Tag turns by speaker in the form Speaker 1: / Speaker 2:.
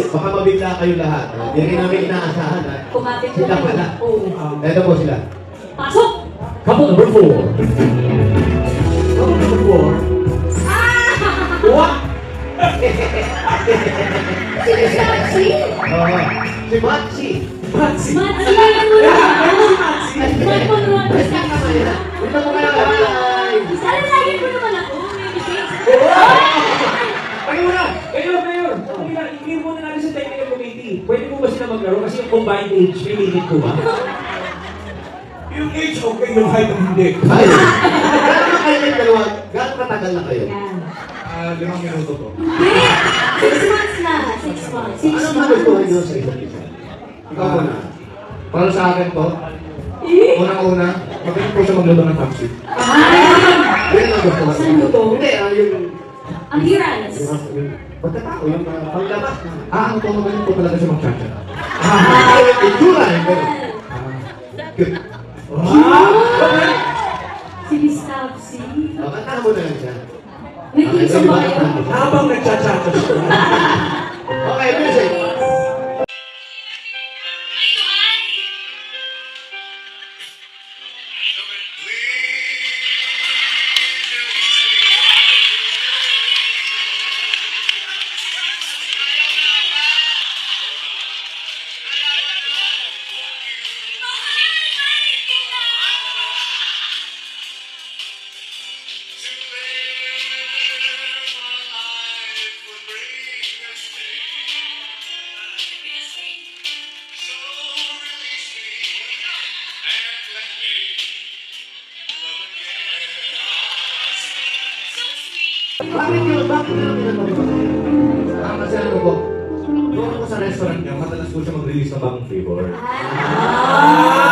Speaker 1: baka mabigla kayo lahat. Hindi rin namin inaasahan.
Speaker 2: Kumapit po
Speaker 1: Sila
Speaker 2: kayo.
Speaker 1: pala.
Speaker 2: Oo.
Speaker 1: Ito po sila.
Speaker 2: Pasok!
Speaker 3: Couple number 4. Couple number 4. What?
Speaker 2: Si Sachi!
Speaker 1: Oo. Si Maxi.
Speaker 3: Patsy.
Speaker 2: Matsi! Ano mo naman? Matmo naman.
Speaker 1: Ito mo kayo. Hi!
Speaker 2: Sana lagi mo naman ako. May mistakes.
Speaker 3: Kayo na! Mayor! I-clear muna natin sa technical committee. Pwede po ba sila maglaro? Kasi yung combined age, may limit po ba? Yung age, okay. Yung height, hindi.
Speaker 1: Hi! Gano'n kayo yung dalawa? Gano'n katagal na kayo?
Speaker 2: Yan.
Speaker 3: 5 minuto po.
Speaker 2: Hindi! 6 months na. 6 months. 6
Speaker 1: Ano
Speaker 2: months.
Speaker 1: magustuhan nyo sa isa't isa? Ikaw muna. Para sa akin po,
Speaker 2: Eh?
Speaker 1: unang-una, magaling po siya magluto ng taxi.
Speaker 2: Ah!
Speaker 1: Yan ang gusto ko.
Speaker 2: Saan mo to?
Speaker 1: Hindi, yung
Speaker 2: Appearance.
Speaker 1: pagkatao, yung paglabas. Ang po magaling po talaga siya mag-chacha.
Speaker 2: Ah!
Speaker 1: Yung itsura, yung gano'n. Cute.
Speaker 2: Si Miss Tapsi.
Speaker 1: Kanta mo na lang siya.
Speaker 2: Nag-iisa ba kayo?
Speaker 3: Habang nagchachacha siya.
Speaker 1: Okay, music. Bakit yun? Bakit yun? Kasi ano po, doon ako sa restaurant niya, madalas po siya mag-release ng bagong flavor.
Speaker 2: Ah!